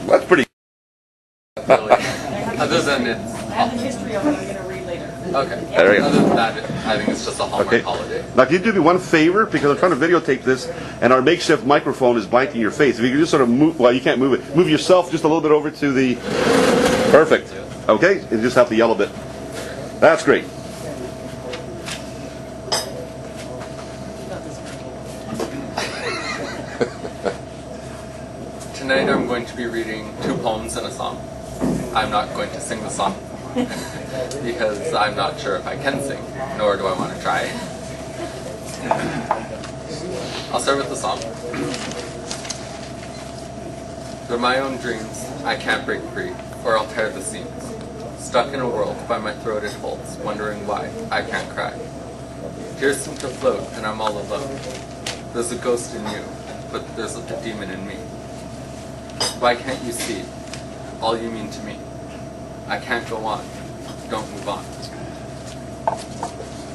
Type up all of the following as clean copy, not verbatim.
That's pretty. Really. Other than it's... I have the history of it I'm going to read later. Okay. There you go. Other than that, I think it's just a Hallmark holiday. Now, can you do me one favor? Because I'm trying to videotape this, and our makeshift microphone is blanking your face. If you could just sort of move, well, you can't move it. Move yourself just a little bit over to the... Perfect. Okay? You just have to yell a bit. That's great. Tonight I'm going to be reading 2 poems and a song. I'm not going to sing the song because I'm not sure if I can sing, nor do I want to try. I'll start with the song. Through my own dreams, I can't break free, or I'll tear the seams. Stuck in a world by my throat it holds, wondering why I can't cry. Tears seem to float, and I'm all alone. There's a ghost in you, but there's a demon in me. Why can't you see all you mean to me? I can't go on. Don't move on.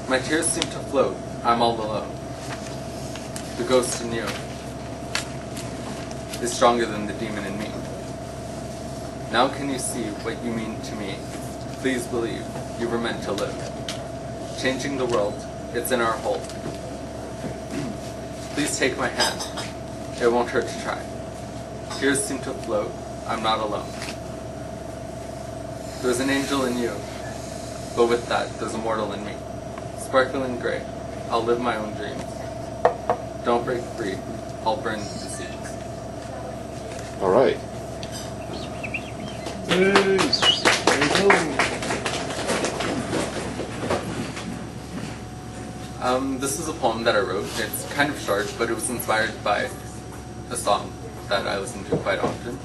My tears seem to float. I'm all alone. The ghost in you is stronger than the demon in me. Now can you see what you mean to me? Please believe you were meant to live. Changing the world, it's in our hold. Please take my hand. It won't hurt to try. Tears seem to float. I'm not alone. There's an angel in you, but with that, there's a mortal in me. Sparkling gray, I'll live my own dreams. Don't break free, I'll burn the seeds. All right. There you go. This is a poem that I wrote. It's kind of short, but it was inspired by a song that I listen to quite often.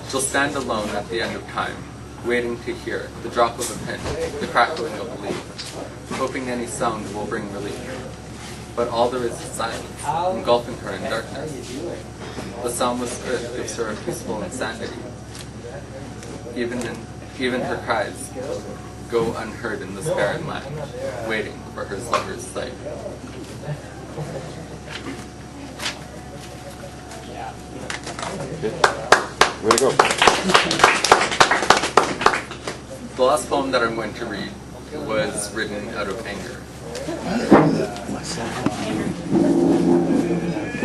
She'll stand alone at the end of time, waiting to hear the drop of a pin, the crackling of a leaf, hoping any sound will bring relief. But all there is silence, engulfing her in darkness. The soundless earth gives her a peaceful insanity. Even her cries go unheard in this barren land, waiting for her lover's sight. Way to go. The last poem that I'm going to read was written out of anger.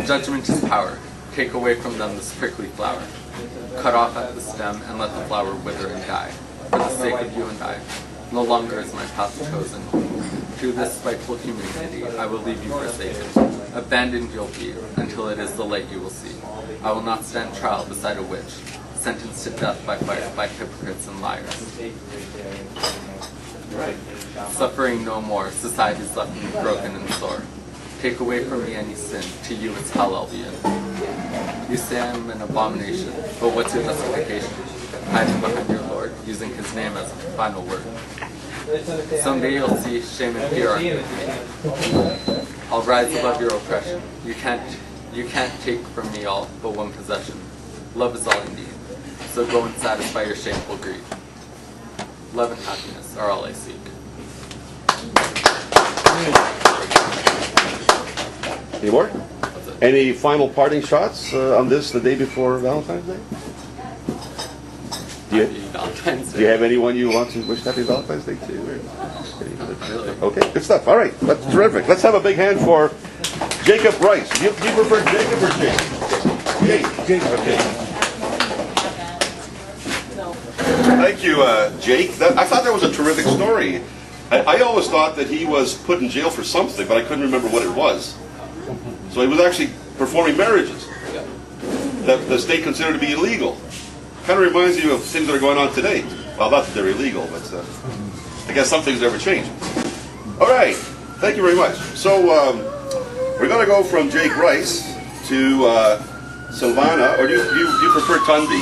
Judgment is power. Take away from them this prickly flower. Cut off at the stem and let the flower wither and die. For the sake of you and I, no longer is my path chosen. To this spiteful humanity, I will leave you forsaken. Abandoned you'll be, until it is the light you will see. I will not stand trial beside a witch, sentenced to death by fire by hypocrites and liars. Suffering no more, society's left me broken and sore. Take away from me any sin, to you it's hell I'll be in. You say I'm an abomination, but what's your justification? Hiding behind your Lord, using his name as a final word. Someday you'll see shame and fear on me. I'll rise above your oppression. You can't take from me all but one possession. Love is all I need, so go and satisfy your shameful greed. Love and happiness are all I seek. Any more? Any final parting shots on this, the day before Valentine's Day? Do you have anyone you want to wish happy Valentine's Day to? Really? Okay, good stuff. All right, that's terrific. Let's have a big hand for Jacob Rice. Do you prefer Jacob or Jake? Jake. Okay. Thank you, Jake. I thought that was a terrific story. I always thought that he was put in jail for something, but I couldn't remember what it was. So he was actually performing marriages that the state considered to be illegal. Kind of reminds you of things that are going on today. Well, not that they're illegal, but I guess some things never change. All right, thank you very much. So we're going to go from Jake Rice to Silvana, or do you prefer Tundi?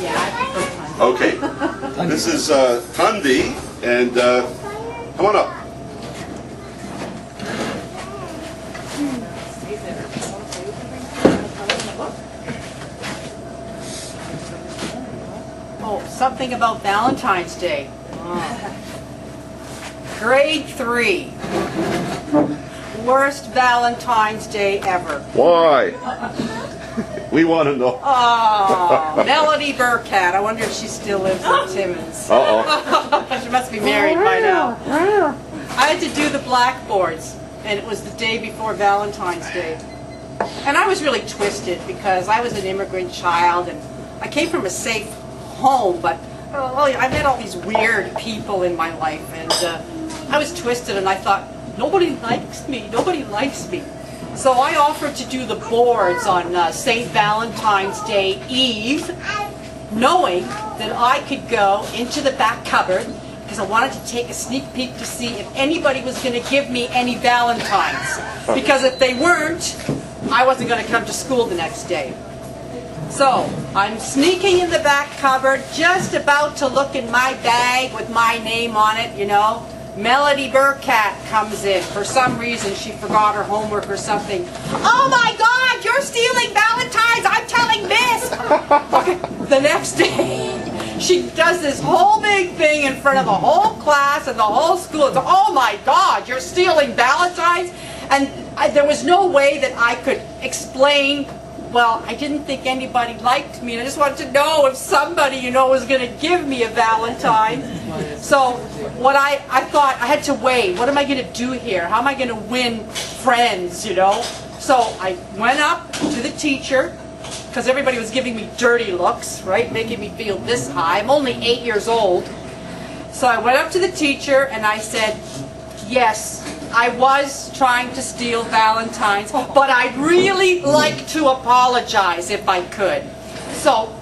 Yeah, I prefer Tundi. Okay, this is Tundi, and come on up. Oh, something about Valentine's Day. Oh. Grade 3. Worst Valentine's Day ever. Why? We want to know. Oh, Melody Burkett. I wonder if she still lives in Timmins. Uh-oh. She must be married by now. I had to do the blackboards, and it was the day before Valentine's Day. And I was really twisted because I was an immigrant child, and I came from a safe home, but I met all these weird people in my life, and I was twisted, and I thought, nobody likes me, nobody likes me. So I offered to do the boards on St. Valentine's Day Eve, knowing that I could go into the back cupboard because I wanted to take a sneak peek to see if anybody was going to give me any Valentines. Because if they weren't, I wasn't going to come to school the next day. So I'm sneaking in the back cupboard, just about to look in my bag with my name on it, you know. Melody Burkett comes in. For some reason, she forgot her homework or something. Oh my God, you're stealing Valentines! I'm telling Miss! Okay, the next day, she does this whole big thing in front of the whole class and the whole school. It's, oh my God, you're stealing Valentines? And there was no way that I could explain. Well, I didn't think anybody liked me, and I just wanted to know if somebody, you know, was going to give me a Valentine. So what I thought, I had to weigh, what am I going to do here? How am I going to win friends, you know? So I went up to the teacher, because everybody was giving me dirty looks, right, making me feel this high. I'm only 8 years old. So I went up to the teacher, and I said, yes, I was trying to steal Valentines, but I'd really like to apologize if I could. So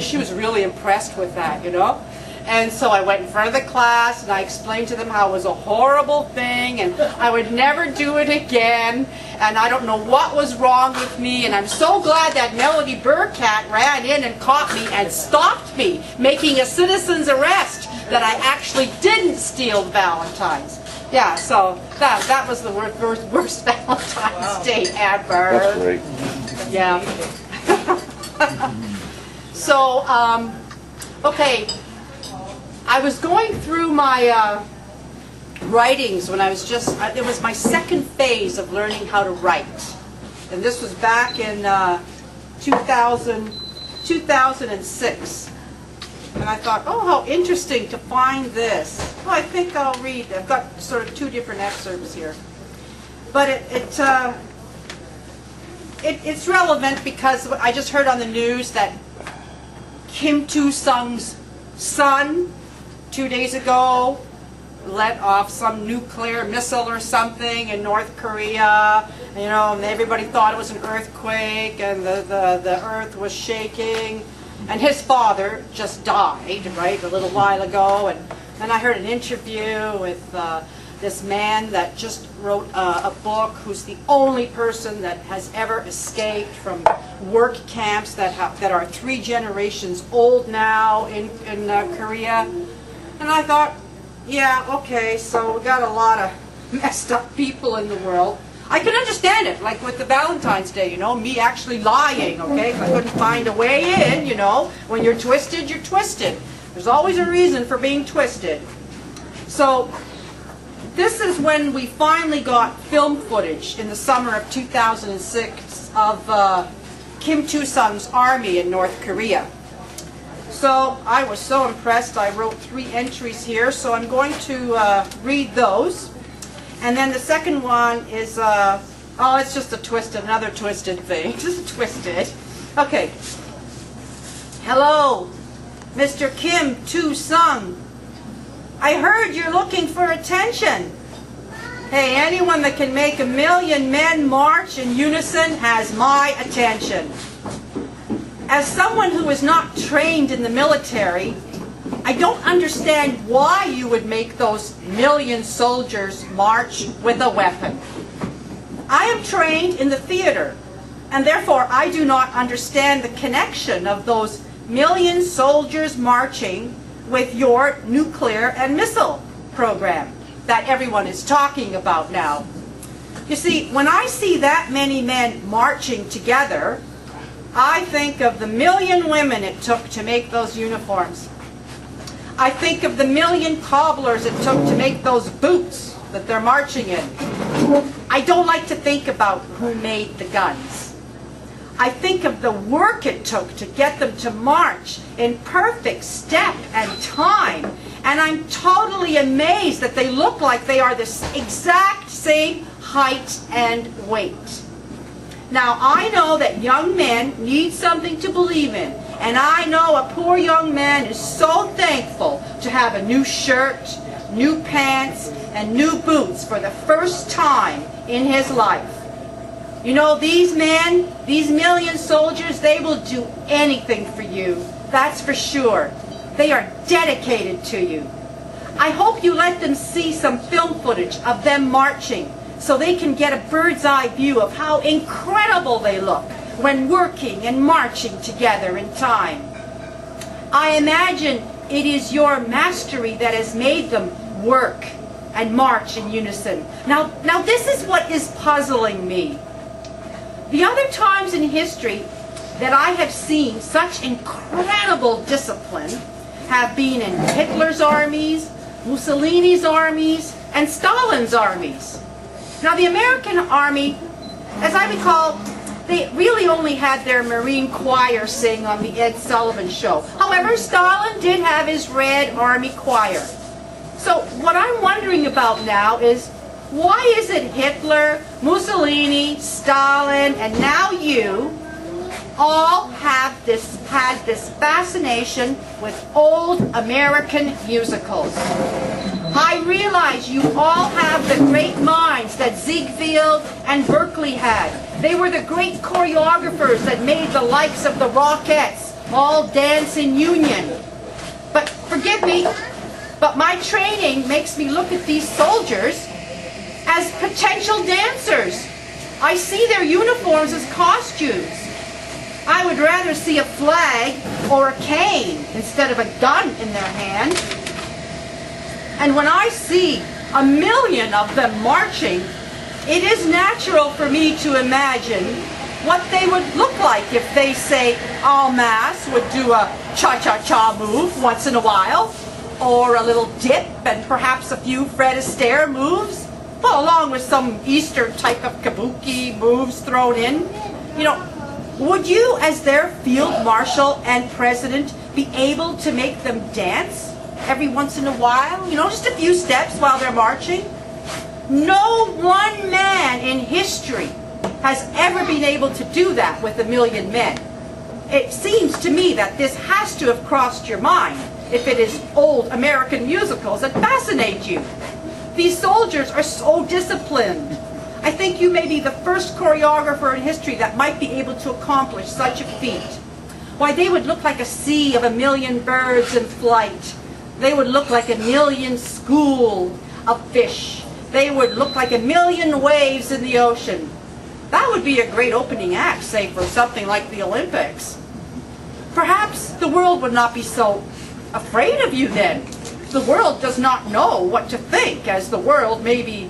she was really impressed with that, you know. And so I went in front of the class and I explained to them how it was a horrible thing and I would never do it again. And I don't know what was wrong with me. And I'm so glad that Melody Burkett ran in and caught me and stopped me, making a citizen's arrest that I actually didn't steal Valentines. Yeah, so that was the worst Valentine's Day ever. That's great. Yeah. So, okay, I was going through my writings when I was just, it was my second phase of learning how to write. And this was back in 2006. And I thought, oh, how interesting to find this. Well, I think I'll read. I've got sort of two different excerpts here. But it's relevant because I just heard on the news that Kim Il-sung's son 2 days ago let off some nuclear missile or something in North Korea. You know, and everybody thought it was an earthquake and the earth was shaking. And his father just died, right, a little while ago. And I heard an interview with this man that just wrote a book, who's the only person that has ever escaped from work camps that are 3 generations old now in Korea. And I thought, yeah, okay, so we got a lot of messed up people in the world. I can understand it, like with the Valentine's Day, you know, me actually lying, okay? If I couldn't find a way in, you know, when you're twisted, you're twisted. There's always a reason for being twisted. So this is when we finally got film footage in the summer of 2006 of Kim Il-sung's army in North Korea. So I was so impressed, I wrote 3 entries here, so I'm going to read those. And then the second one is, oh, it's just a twisted, another twisted thing. Just twisted. Okay. Hello, Mr. Kim Il-sung. I heard you're looking for attention. Hey, anyone that can make 1 million men march in unison has my attention. As someone who is not trained in the military, I don't understand why you would make those 1 million soldiers march with a weapon. I am trained in the theater, and therefore I do not understand the connection of those 1 million soldiers marching with your nuclear and missile program that everyone is talking about now. You see, when I see that many men marching together, I think of the 1 million women it took to make those uniforms. I think of the 1 million cobblers it took to make those boots that they're marching in. I don't like to think about who made the guns. I think of the work it took to get them to march in perfect step and time, and I'm totally amazed that they look like they are the exact same height and weight. Now, I know that young men need something to believe in, and I know a poor young man is so thankful to have a new shirt, new pants, and new boots for the first time in his life. You know, these men, these million soldiers, they will do anything for you. That's for sure. They are dedicated to you. I hope you let them see some film footage of them marching so they can get a bird's eye view of how incredible they look when working and marching together in time. I imagine it is your mastery that has made them work and march in unison. Now this is what is puzzling me. The other times in history that I have seen such incredible discipline have been in Hitler's armies, Mussolini's armies, and Stalin's armies. Now the American army, as I recall, they really only had their Marine choir sing on the Ed Sullivan Show. However, Stalin did have his Red Army choir. So what I'm wondering about now is, why is it Hitler, Mussolini, Stalin, and now you all had this fascination with old American musicals? I realize you all have the great minds that Ziegfeld and Berkeley had. They were the great choreographers that made the likes of the Rockettes all dance in union. But forgive me, but my training makes me look at these soldiers as potential dancers. I see their uniforms as costumes. I would rather see a flag or a cane instead of a gun in their hand. And when I see 1 million of them marching, it is natural for me to imagine what they would look like if they, say, en masse would do a cha-cha-cha move once in a while, or a little dip and perhaps a few Fred Astaire moves, well, along with some Eastern type of kabuki moves thrown in. You know, would you, as their field marshal and president, be able to make them dance every once in a while? You know, just a few steps while they're marching? No one man in history has ever been able to do that with 1 million men. It seems to me that this has to have crossed your mind if it is old American musicals that fascinate you. These soldiers are so disciplined. I think you may be the first choreographer in history that might be able to accomplish such a feat. Why, they would look like a sea of 1 million birds in flight. They would look like 1 million school of fish. They would look like 1 million waves in the ocean. That would be a great opening act, say, for something like the Olympics. Perhaps the world would not be so afraid of you then. The world does not know what to think, as the world may be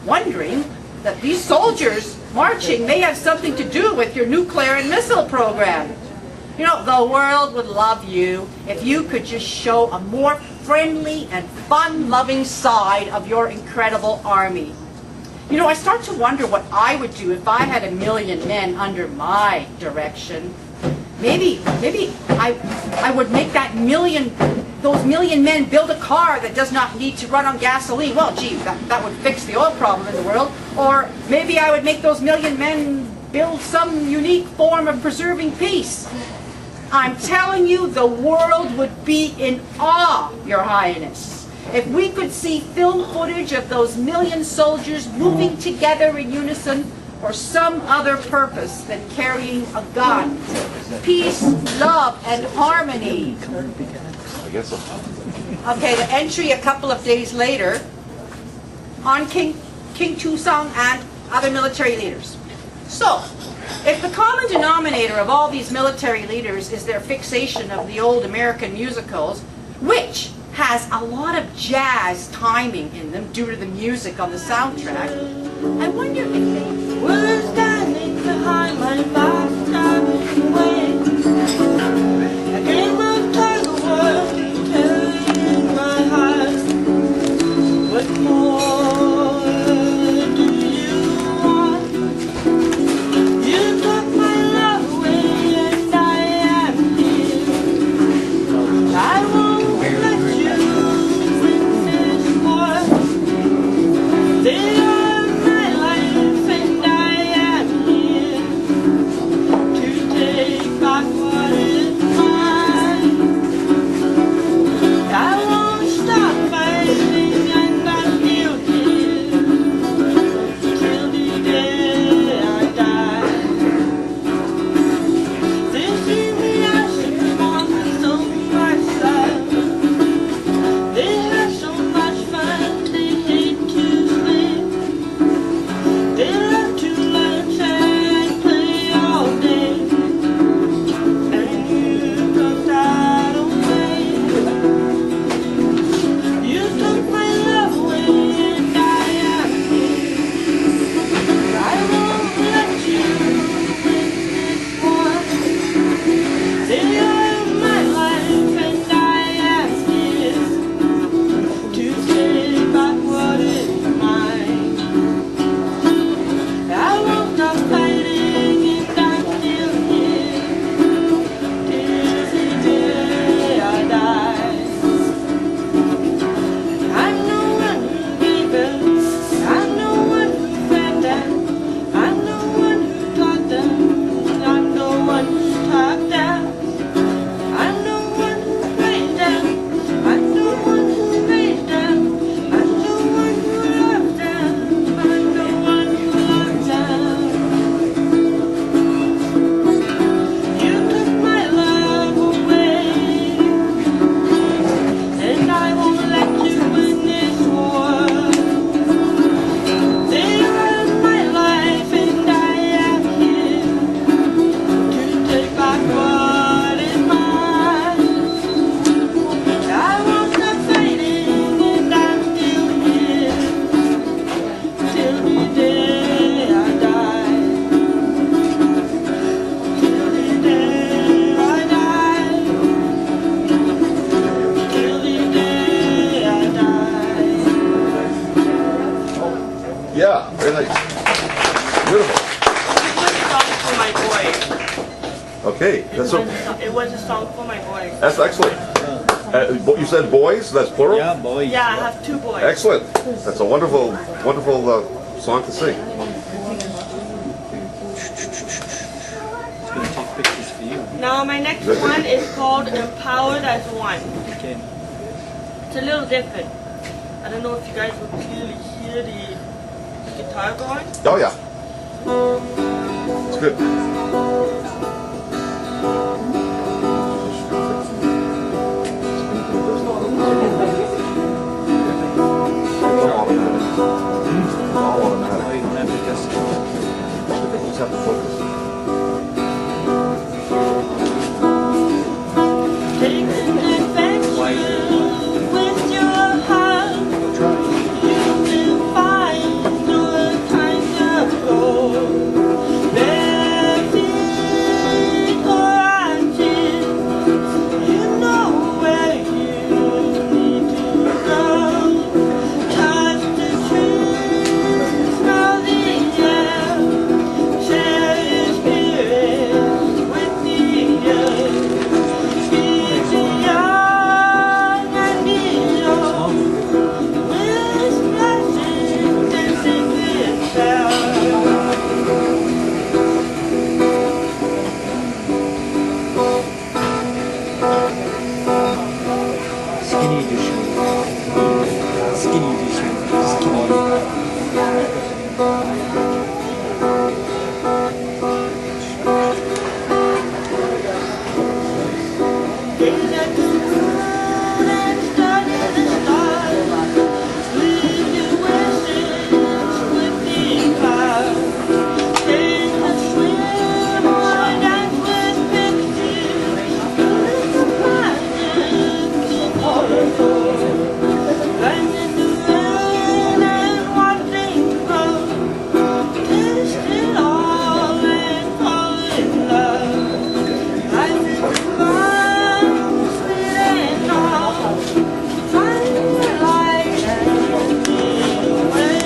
wondering that these soldiers marching may have something to do with your nuclear and missile program. You know, the world would love you if you could just show a more friendly and fun-loving side of your incredible army. You know, I start to wonder what I would do if I had 1 million men under my direction. Maybe I would make those million men build a car that does not need to run on gasoline. Well, gee, that would fix the oil problem in the world. Or maybe I would make those 1 million men build some unique form of preserving peace. I'm telling you, the world would be in awe, Your Highness, if we could see film footage of those 1 million soldiers moving together in unison for some other purpose than carrying a gun. Peace, love, and harmony. I guess so. Okay, the entry a couple of days later on King Chusong and other military leaders. So, if the common denominator of all these military leaders is their fixation of the old American musicals, which has a lot of jazz timing in them due to the music on the soundtrack, I wonder if they were standing behind my bathtub when I gave up tell the world to tell you my heart. What more do you want? You took my love Very nice. Beautiful. It was a song for my boy. Okay, that's so. It was a song for my boy. That's excellent. You said boys. That's plural. Yeah, boys. Yeah, I have 2 boys. Excellent. That's a wonderful, wonderful song to sing. It's gonna take pictures for you. Now my next one is called Empowered as One. Okay. It's a little different. I don't know if you guys will clearly hear the guitar going. Oh yeah. It's good. All automatic. Oh, you don't have to guess. You just have to focus. Take an adventure with your heart. You will find your kind of goal. Bare feet or active, you know where you need to go. Touch the trees, smell the air, share your spirit with the earth. Speak to young and the old, with blessings and secret sound. Skinny edition. Skinny edition. Skinny. Gaze at the moon and study the stars. Leave your wishes with the clouds. Take a swim or dance with pictures. It's a magic waterfall. Rise in the rain and watch things grow. Taste it all and fall in love. Life is fun, sweet and all. Find your light and lead the way.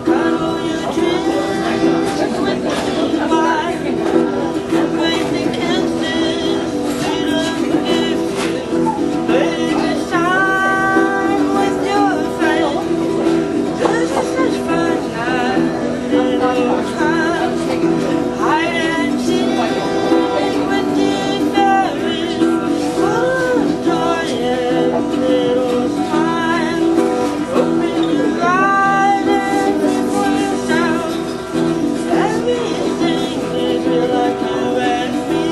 Follow your dreams with the light. Everything kisses, freedom gives you. Raise the shine with your friends. This is such fun as little times. Hide and seek with the fairies. Full of joy and little time. Open your eyes and keep your sound. Everything is real like you and me.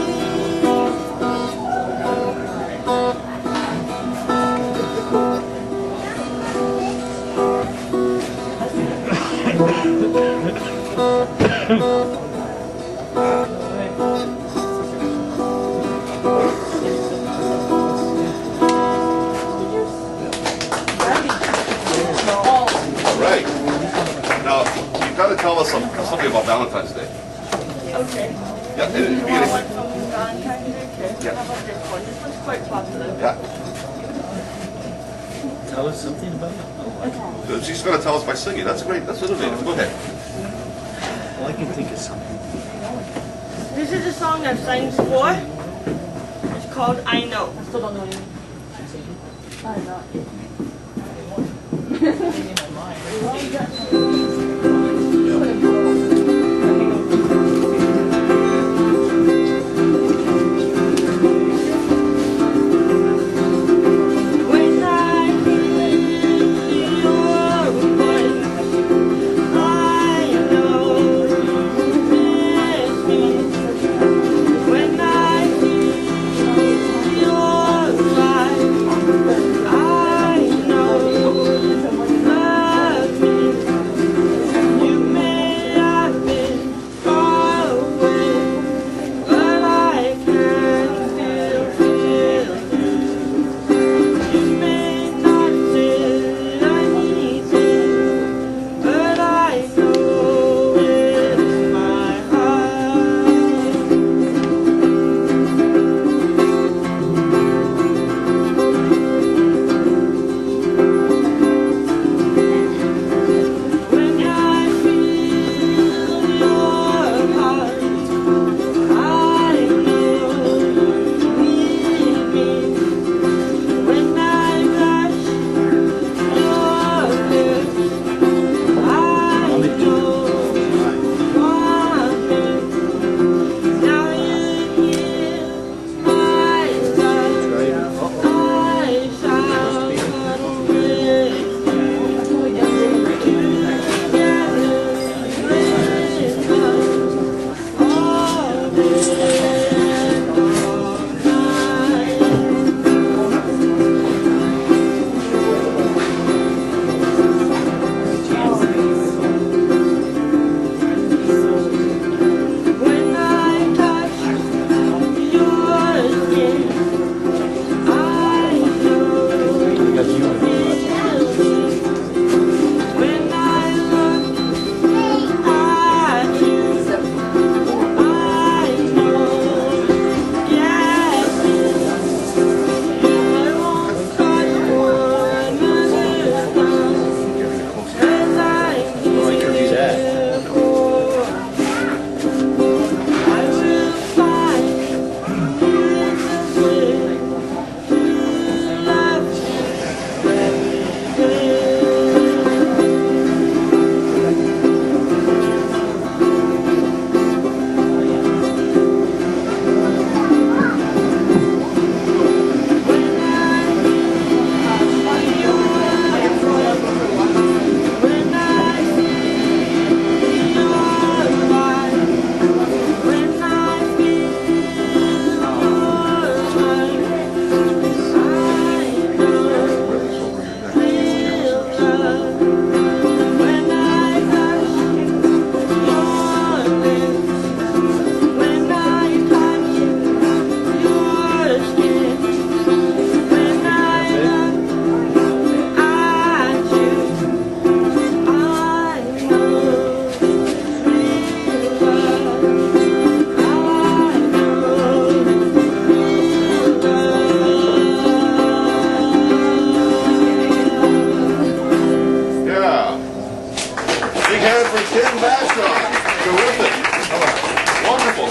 All right. Now you've got to tell us something about Valentine's Day. Okay. Yeah. In the You want beginning. one from Valentine's Day? Okay. Yeah. How about this one? This one's quite popular. Yeah. Tell us something about it. So she's going to tell us by singing. That's great. That's innovative. Go ahead. Well, I can think of something. This is a song I've sang before. It's called I Know. When I hear your voice, I know you miss me. When I hear your eyes, I know you love me.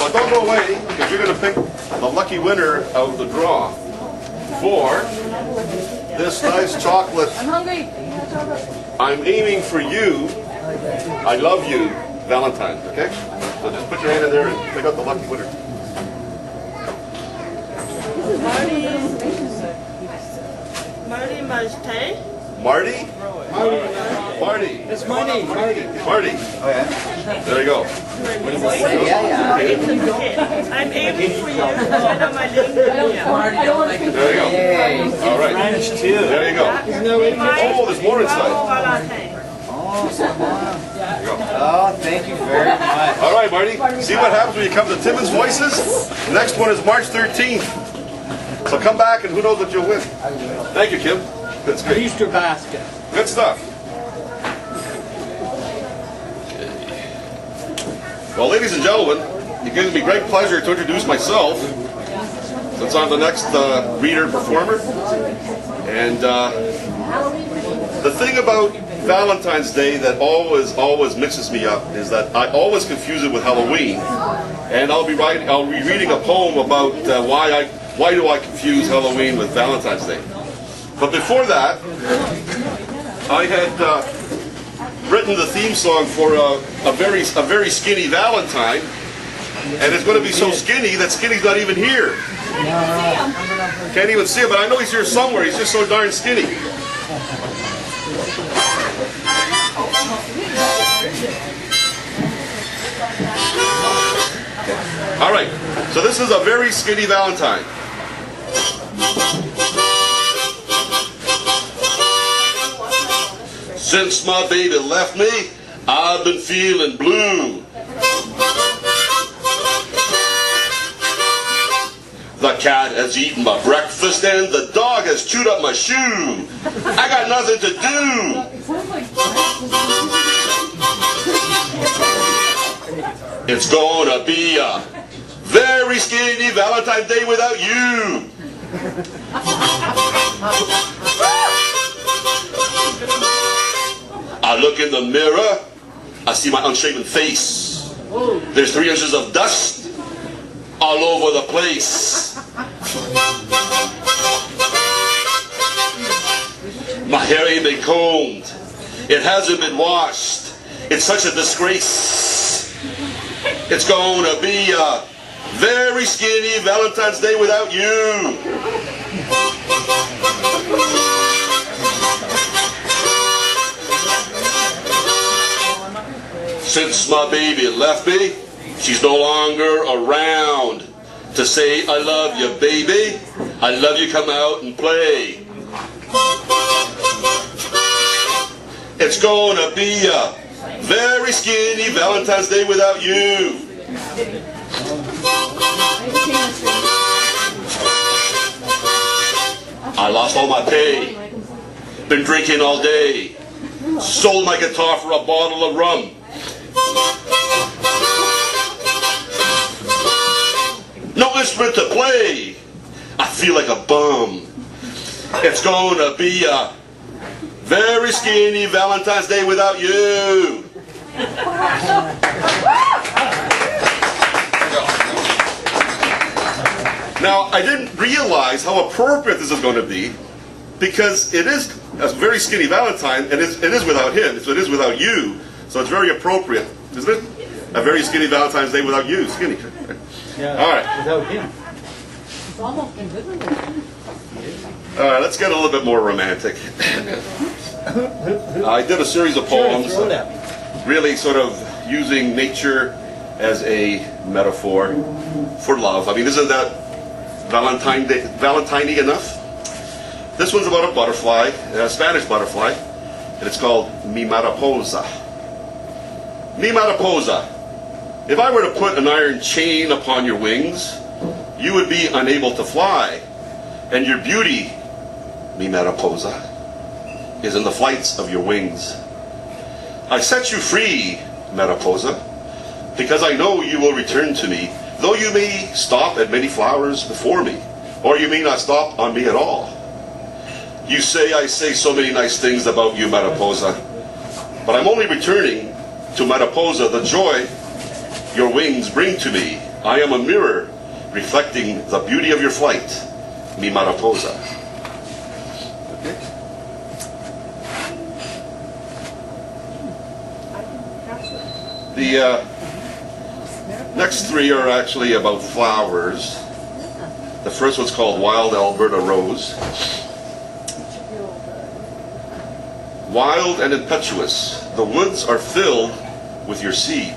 Well, don't go away, because you're going to pick the lucky winner of the draw for this nice chocolate. I'm hungry. I'm aiming for you. I love you, Valentine. Okay? So just put your hand in there and pick out the lucky winner. Marty Mazte. Marty? Marty. It's Marty. Marty. Oh, yeah? There you go. Yeah. I'm aiming for you. I know my name. There you go. Yay. All right. French too. There you go. Oh, there's more inside. Oh, someone. There you go. Oh, thank you very much. All right, Marty. See what happens when you come to Timmins Voices? The next one is March 13th. So come back and who knows what you'll win. Thank you, Kim. That's great. Easter basket. Good stuff. Well, ladies and gentlemen, it gives me great pleasure to introduce myself, since I'm the next reader performer. And the thing about Valentine's Day that always mixes me up is that I always confuse it with Halloween. And I'll be reading a poem about why do I confuse Halloween with Valentine's Day. But before that, I had written the theme song for a very skinny Valentine, and it's going to be so skinny that Skinny's not even here. Can't even see him, but I know he's here somewhere. He's just so darn skinny. All right, so this is a very skinny Valentine. Since my baby left me, I've been feeling blue. The cat has eaten my breakfast and the dog has chewed up my shoe. I got nothing to do. It's gonna be a very skinny Valentine's Day without you. I look in the mirror, I see my unshaven face. There's 3 inches of dust all over the place. My hair ain't been combed. It hasn't been washed. It's such a disgrace. It's gonna be a very skinny Valentine's Day without you. Since my baby left me, she's no longer around to say, I love you, baby. I love you, come out and play. It's gonna be a very skinny Valentine's Day without you. I lost all my pay. Been drinking all day. Sold my guitar for a bottle of rum. No instrument to play. I feel like a bum. It's gonna be a very skinny Valentine's Day without you. Now, I didn't realize how appropriate this is going to be, because it is a very skinny Valentine, and it is without him, so it is without you, so it's very appropriate, isn't it? A very skinny Valentine's Day without you, skinny. Yeah, all right. without him. All right, let's get a little bit more romantic. I did a series of poems, really sort of using nature as a metaphor for love. I mean, isn't that Valentine-y enough? This one's about a butterfly, a Spanish butterfly, and it's called Mi Mariposa. Mi Mariposa. If I were to put an iron chain upon your wings, you would be unable to fly. And your beauty, Mi Mariposa, is in the flights of your wings. I set you free, Mariposa, because I know you will return to me, though you may stop at many flowers before me, or you may not stop on me at all. You say I say so many nice things about you, Mariposa, but I'm only returning to Mariposa the joy your wings bring to me. I am a mirror reflecting the beauty of your flight, mi mariposa. Okay. The next three are actually about flowers. The first one's called Wild Alberta Rose. Wild and impetuous, the woods are filled with your seed.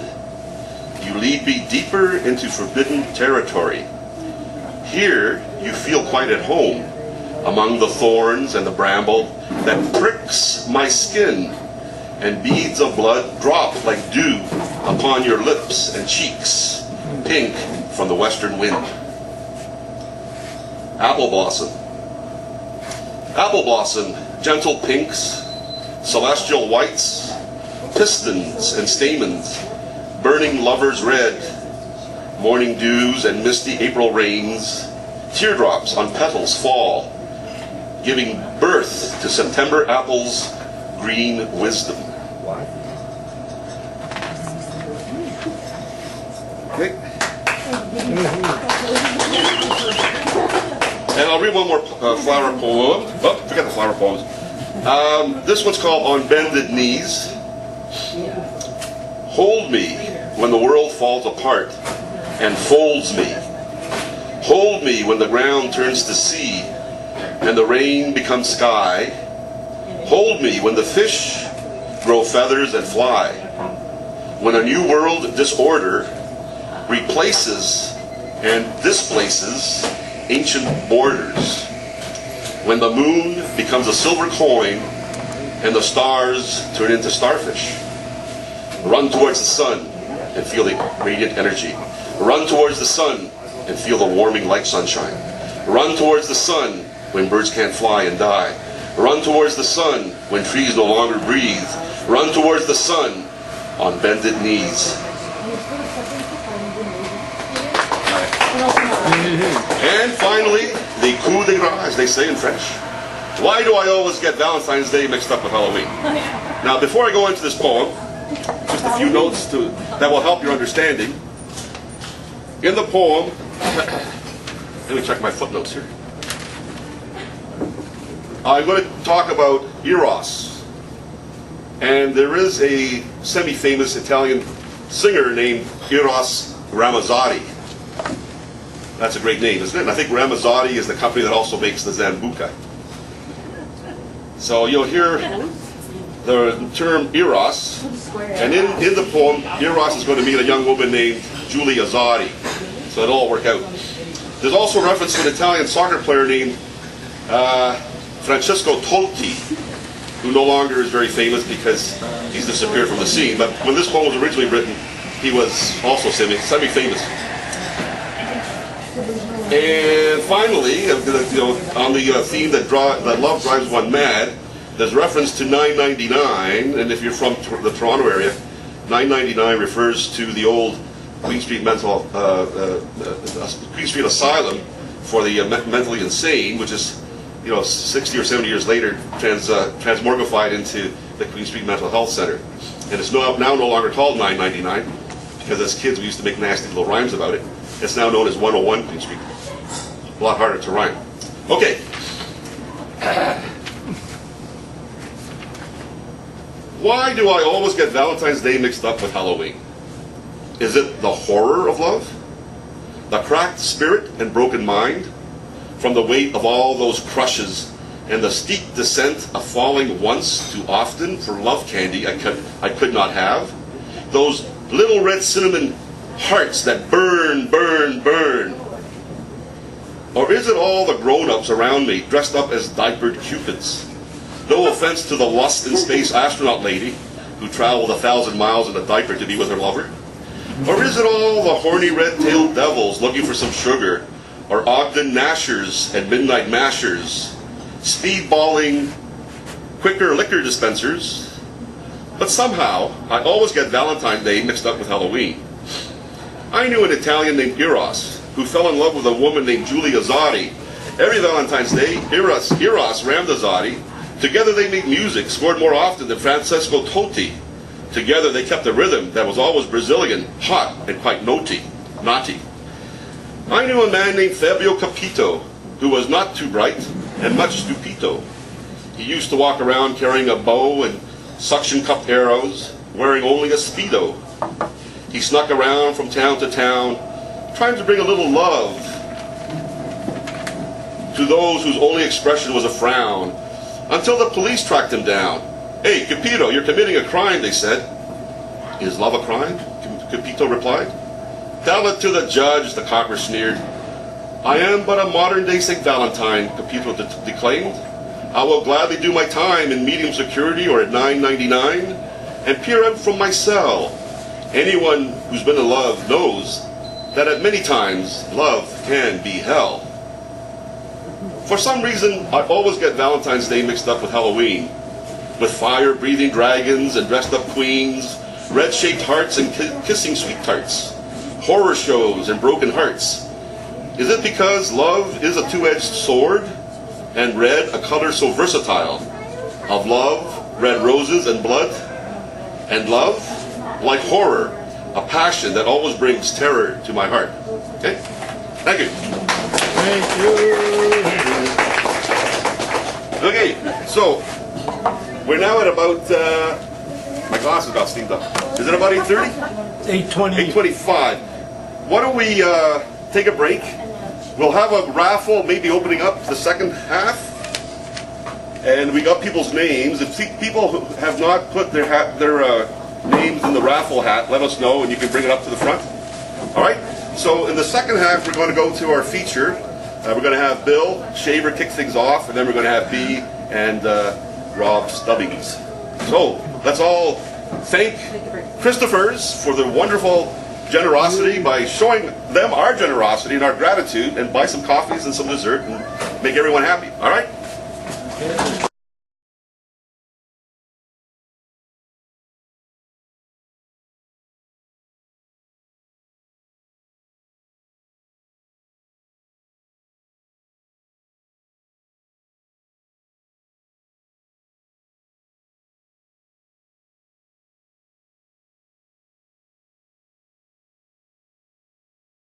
You lead me deeper into forbidden territory. Here you feel quite at home among the thorns and the bramble that pricks my skin, and beads of blood drop like dew upon your lips and cheeks, pink from the western wind. Apple blossom. Apple blossom, gentle pinks, celestial whites, pistons and stamens, burning lovers red, morning dews and misty April rains, teardrops on petals fall, giving birth to September apples' green wisdom. Okay. And I'll read one more flower poem. Oh, forget the flower poems. This one's called On Bended Knees. Hold me when the world falls apart and folds me. Hold me when the ground turns to sea and the rain becomes sky. Hold me when the fish grow feathers and fly. When a new world disorder replaces and displaces ancient borders. When the moon becomes a silver coin and the stars turn into starfish. Run towards the sun and feel the radiant energy. Run towards the sun and feel the warming light sunshine. Run towards the sun when birds can't fly and die. Run towards the sun when trees no longer breathe. Run towards the sun on bended knees. And finally, the coup de grace, as they say in French. Why do I always get Valentine's Day mixed up with Halloween? Now, before I go into this poem, just a few notes that will help your understanding. In the poem, let me check my footnotes here. I'm going to talk about Eros. And there is a semi-famous Italian singer named Eros Ramazzotti. That's a great name, isn't it? And I think Ramazzotti is the company that also makes the Zambuca. So you'll hear the term Eros, and in the poem, Eros is going to meet a young woman named Giulia Azzotti. So it'll all work out. There's also reference to an Italian soccer player named Francesco Totti, who no longer is very famous because he's disappeared from the scene. But when this poem was originally written, he was also semi-famous. And finally, on the theme that love drives one mad, there's reference to 999, and if you're from the Toronto area, 999 refers to the old Queen Street Queen Street Asylum for the mentally insane, which is 60 or 70 years later transmorgified into the Queen Street Mental Health Center, and it's now no longer called 999 because as kids we used to make nasty little rhymes about it. It's now known as 101 Queen Street. A lot harder to rhyme. Okay. Why do I always get Valentine's Day mixed up with Halloween? Is it the horror of love? The cracked spirit and broken mind? From the weight of all those crushes and the steep descent of falling once too often for love candy I could not have? Those little red cinnamon hearts that burn, burn, burn? Or is it all the grown-ups around me dressed up as diapered cupids? No offense to the lust in space astronaut lady who traveled 1,000 miles in a diaper to be with her lover. Or is it all the horny red-tailed devils looking for some sugar, or Ogden Nashers and Midnight Mashers, speedballing quicker liquor dispensers? But somehow, I always get Valentine's Day mixed up with Halloween. I knew an Italian named Eros who fell in love with a woman named Giulia Azzotti. Every Valentine's Day, Eros Ramazzotti. Together they made music, scored more often than Francesco Totti. Together they kept a rhythm that was always Brazilian, hot, and quite naughty. I knew a man named Fabio Capito, who was not too bright and much stupito. He used to walk around carrying a bow and suction cup arrows, wearing only a Speedo. He snuck around from town to town, trying to bring a little love to those whose only expression was a frown, until the police tracked him down. "Hey, Capito, you're committing a crime," they said. "Is love a crime?" Capito replied. "Tell it to the judge," the copper sneered. "I am but a modern-day St. Valentine," Capito declaimed. "I will gladly do my time in medium security or at $9.99 and peer out from my cell. Anyone who's been in love knows that at many times love can be hell." For some reason, I always get Valentine's Day mixed up with Halloween, with fire-breathing dragons and dressed-up queens, red-shaped hearts and kissing sweet tarts, horror shows and broken hearts. Is it because love is a two-edged sword, and red a color so versatile? Of love, red roses and blood, and love, like horror, a passion that always brings terror to my heart. Okay? Thank you. Thank you. Okay, so we're now at about, my glasses got steamed up. Is it about 8:30? 8:20. 8:25. Why don't we take a break? We'll have a raffle maybe opening up the second half. And we got people's names. If people who have not put their names in the raffle hat, let us know and you can bring it up to the front. All right? So in the second half, we're going to go to our feature. We're going to have Bill Shaver kick things off, and then we're going to have B and Rob Stubbings. So let's all thank Christopher's for the wonderful generosity by showing them our generosity and our gratitude, and buy some coffees and some dessert and make everyone happy. All right?